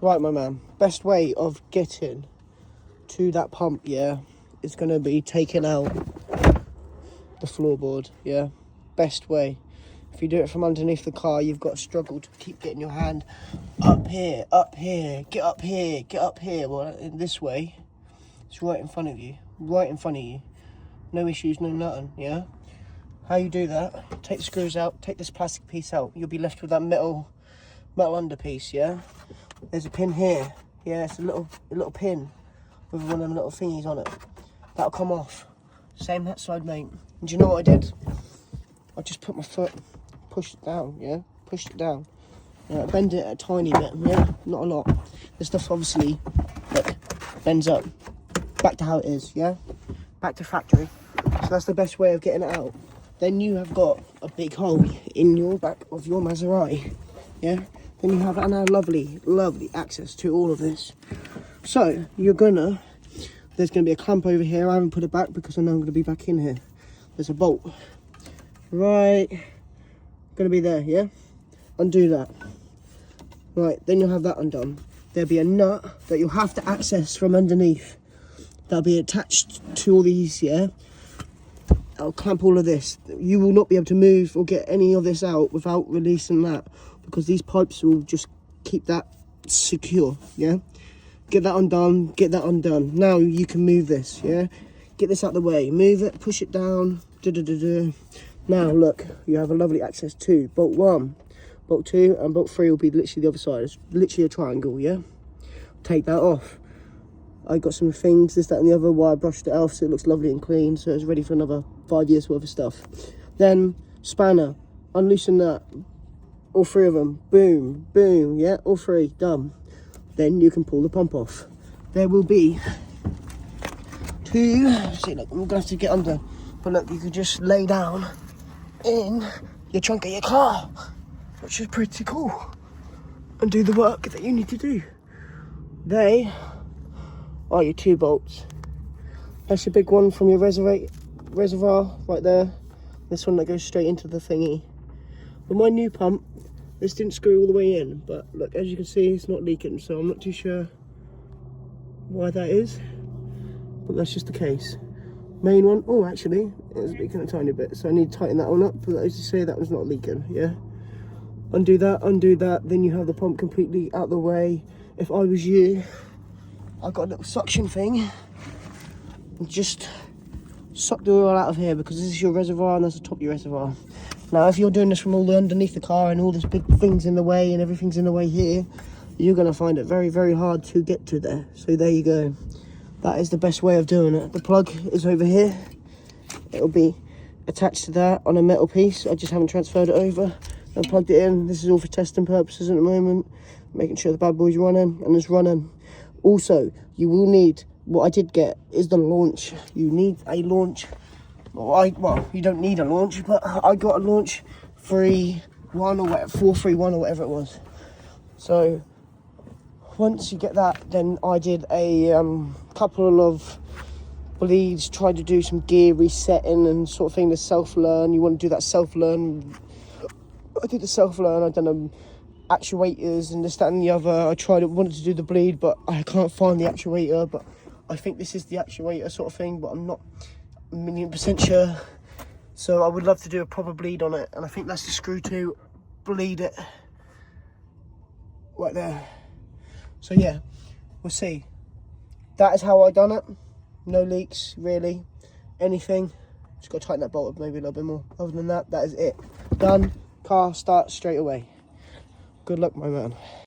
Right, my man. Best way of getting to that pump, yeah, is going to be taking out the floorboard, yeah. Best way. If you do it from underneath the car, you've got to struggle to keep getting your hand up here, get up here, get up here. Well, in this way, it's right in front of you, No issues, no nothing, yeah. How you do that? Take the screws out, take this plastic piece out. You'll be left with that metal underpiece, yeah. There's a pin here, yeah. It's a little pin with one of them little thingies on it. That'll come off. Same that side, mate. And do you know what I did? I just put my foot, pushed it down, yeah? Pushed it down. Bend it a tiny bit, yeah? Not a lot. This stuff obviously, look, bends up. Back to how it is, yeah? Back to factory. So that's the best way of getting it out. Then you have got a big hole in your back of your Maserati, yeah? Then you have now lovely access to all of this. So, there's gonna be a clamp over here. I haven't put it back because I know I'm gonna be back in here. There's a bolt. Right, gonna be there, yeah? Undo that. Right, then you'll have that undone. There'll be a nut that you'll have to access from underneath. That'll be attached to all these, yeah? I'll clamp all of this. You will not be able to move or get any of this out without releasing that, because these pipes will just keep that secure, yeah? Get that undone, get that undone. Now you can move this, yeah? Get this out of the way, move it, push it down, Now look, you have a lovely access to bolt 1, bolt 2, and bolt 3 will be literally the other side. It's literally a triangle, yeah? Take that off. I got some things, this, that, and the other, why I brushed it off so it looks lovely and clean, so it's ready for another 5 years worth of stuff. Then, spanner, unloosen that, all 3 of them, boom, boom, yeah, all 3, done. Then you can pull the pump off. There will be 2, see, look, I'm gonna have to get under, but look, you could just lay down in your trunk of your car, which is pretty cool, and do the work that you need to do. They are your 2 bolts. That's your big one from your reservoir right there. This one that goes straight into the thingy. With my new pump, this didn't screw all the way in, but look, as you can see, it's not leaking, so I'm not too sure why that is, but that's just the case. Main one, oh, actually, it's leaking a tiny bit, so I need to tighten that one up, but as you say, that one's not leaking, yeah? Undo that, then you have the pump completely out the way. If I was you, I've got a little suction thing, and just suck the oil out of here, because this is your reservoir and that's the top of your reservoir. Now, if you're doing this from all the underneath the car and all this big things in the way and everything's in the way here, you're going to find it very, very hard to get to there. So there you go. That is the best way of doing it. The plug is over here. It'll be attached to that on a metal piece. I just haven't transferred it over and plugged it in. This is all for testing purposes at the moment, making sure the bad boy's running and it's running. Also, you will need, what I did get is the launch. You need a launch. Well, you don't need a launch, but I got a launch 3.1 or whatever, 4.3.1 or whatever it was. So once you get that, then I did a couple of bleeds, tried to do some gear resetting and sort of thing, the self-learn. You want to do that self-learn. I did the self-learn, I've done actuators and this, that and the other. wanted to do the bleed, but I can't find the actuator, but I think this is the actuator sort of thing, but I'm not 1,000,000% sure. So I would love to do a proper bleed on it, and I think that's the screw to bleed it right there. So yeah, we'll see. That is how I done it. No leaks, really. Anything. Just got to tighten that bolt up maybe a little bit more. Other than that, that is it. Done. Car starts straight away. Good luck, my man.